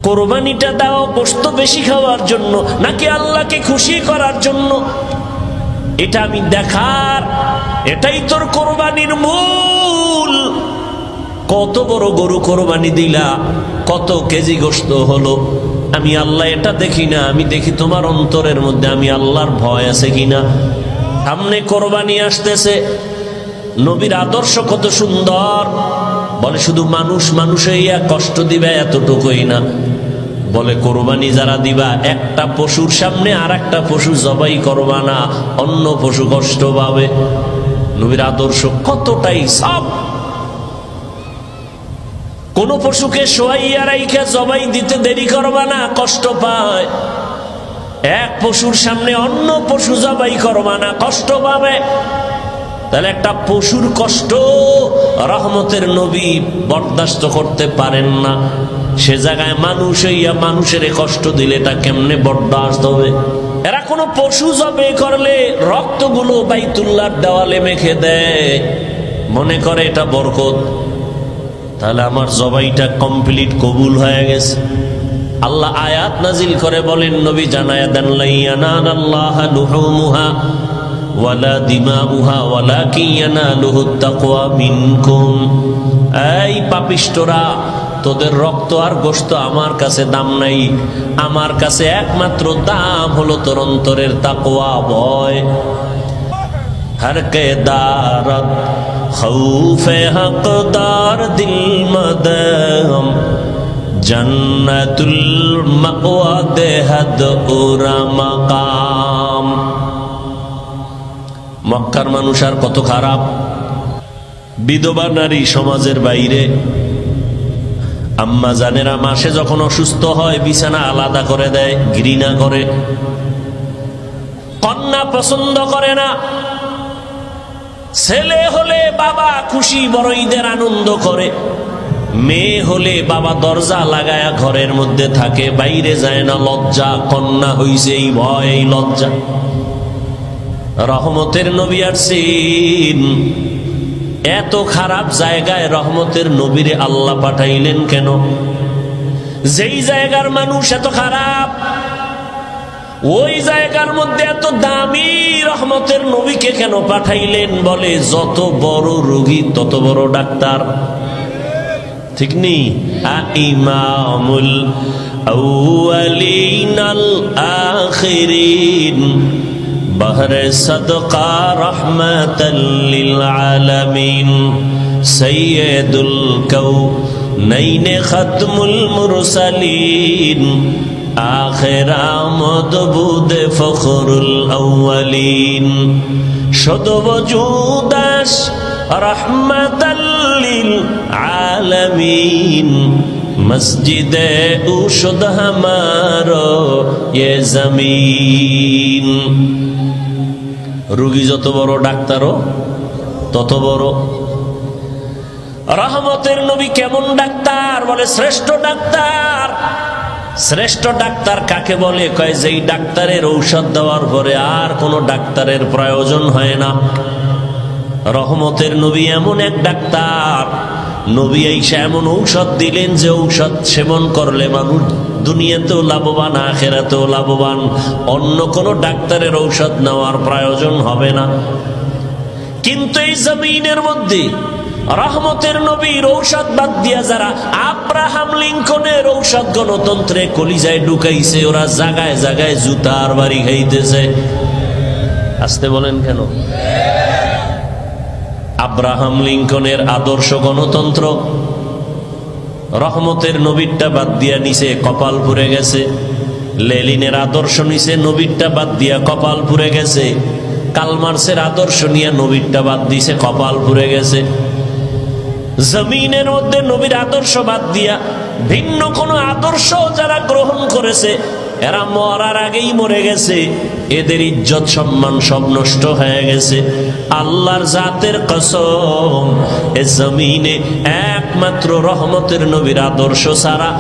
কোরবানিটা দাও গোশত বেশি খাওয়ার জন্য নাকি আল্লাহকে খুশি করার জন্য? এটা আমি দেখার, এটাই তোর কোরবানির মূল। কত বড় গরু কোরবানি দিলা, কত কেজি গোশত হলো, আমি আল্লাহ এটা দেখি না, আমি দেখি তোমার অন্তরের মধ্যে আমি আল্লাহর ভয় আছে কিনা। সামনে কোরবানি আসতেছে, নবীর আদর্শ কত সুন্দর। বলে শুধু মানুষ মানুষে কষ্ট দিবে এতটুকুই না, বলে কোরবানি যারা দিবা একটা পশুর সামনে আর একটা পশু জবাই করবা না, অন্য পশু কষ্ট পাবে। নবীর আদর্শ কতটাই সব। কোন পশুকে শোয়াইয়া রাইখা জবাই দিতে দেরি করবা না, কষ্ট পায়। এক পশুর সামনে অন্য পশু জবাই করবা না, কষ্ট পাবে। তাহলে একটা পশুর কষ্ট রহমতের নবী বরদাস্ত করতে পারেন না, সে জায়গায় মানুষ হইয়া মানুষের কষ্ট দিলে এটা কেমনে বরদাস্ত হবে? এরা কোনো পশু জবাই করলে রক্তগুলো বাইতুল্লাহর দেওয়ালে মেখে দেয়, মনে করে এটা বরকত। তাহলে আমার জবাইটা কমপ্লিট কবুল হয়ে গেছে। আল্লাহ আয়াত নাজিল করে বলেন, নবী জানায়া দেন, লা ইয়ানালাল্লাহা লুহুমুহা ওয়ালা দিমাউহা ওয়ালাকিন ইয়ানালুহুত তাকওয়া মিনকুম। এই পাপিষ্টরা, তোদের রক্ত আর গোশত আমার কাছে দাম নাই, আমার কাছে একমাত্র দাম হলো তোর অন্তরের তাকওয়া, ভয়। हर के दारत खौफे हकदार दिल मदम जन्नतुल मअवा देहद उरा मकाम। মক্কার মানুষ আর কত খারাপ। বিধবা নারী সমাজের বাইরে, আম্মা জানেরা মাসে যখন অসুস্থ হয় বিছানা আলাদা করে দেয়, ঘৃণা করে। কন্যা পছন্দ করে না। ছেলে হলে বাবা খুশি, বড় ঈদের আনন্দ করে। মেয়ে হলে বাবা দরজা লাগায়া ঘরের মধ্যে থাকে, বাইরে যায় না, লজ্জা। কন্যা হইছে এই ভয়, এই লজ্জা। রহমতের নবী আসছেন, এত খারাপ জায়গায় রহমতের নবীরে আল্লাহ পাঠাইলেন কেন? যেই জায়গার মানুষ এত খারাপ, ওই জায়গার মধ্যে এত দামি রহমতের নবীকে কেন পাঠাইলেন? বলে যত বড় রোগী তত বড় ডাক্তার, ঠিক নেই? ইমামুল আউয়ালিন আল আখিরিন বহরে সদকা রহমাতাল লিল আলামিন সাইয়্যিদুল কাউনাইন খাতমুল মুরসালিন আখির আমদ বুদে ফখরুল আউয়ালিন শদ ওজুদাস রহমাতাল লিল আলামিন মসজিদে উশুদ হামারো ইয়ে জমিন। রোগী যত বড় ডাক্তারও তত বড়। রহমতের নবী কেমন ডাক্তার? বলে শ্রেষ্ঠ ডাক্তার। শ্রেষ্ঠ ডাক্তার কাকে বলে? কয় যেই ডাক্তারের ঔষধ দেওয়ার পরে আর কোনো ডাক্তারের প্রয়োজন হয় না। রহমতের নবী এমন এক ডাক্তার, নবী আইসা এমন ঔষধ দিলেন যে ঔষধ সেবন করলে মানুষ দুনিয়াতেও লাভবান, আখিরাতেও লাভবান। অন্য কোনো ডাক্তারের ঔষধ নেওয়ার প্রয়োজন হবে না। কিন্তু এই জমিনের মধ্যে রহমতের নবীর ঔষধ বাদ দিয়া যারা আব্রাহাম লিঙ্কনের ঔষধ গণতন্ত্রে কলিজায় ঢুকাইছে, ওরা জায়গায় জায়গায় জুতার বাড়ি খাইতেছে। আসতে বলেন কেন? আব্রাহাম লিঙ্কনের আদর্শ গণতন্ত্র, রহমতের নবীরটা বাদ দিয়া নিছে, কপাল পুড়ে গেছে। লেলিনের আদর্শ নিছে, নবীরটা বাদ দিয়া কপাল পুড়ে গেছে। কালমার্সের আদর্শ নিয়ে নবীরটা বাদ দিছে, কপাল পুড়ে গেছে। জমিনের মধ্যে নবীর আদর্শ বাদ দিয়া ভিন্ন কোন আদর্শ যারা গ্রহণ করেছে, এরা মরার আগেই মরে গেছে। এদের ইজ্জত সম্মান সব নষ্ট হয়ে গেছে। আল্লাহর জাতের কসম, এ জমিনে একমাত্র রহমতের নবীর আদর্শ ছাড়া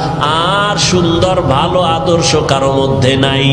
আর সুন্দর ভালো আদর্শ কারো মধ্যে নাই।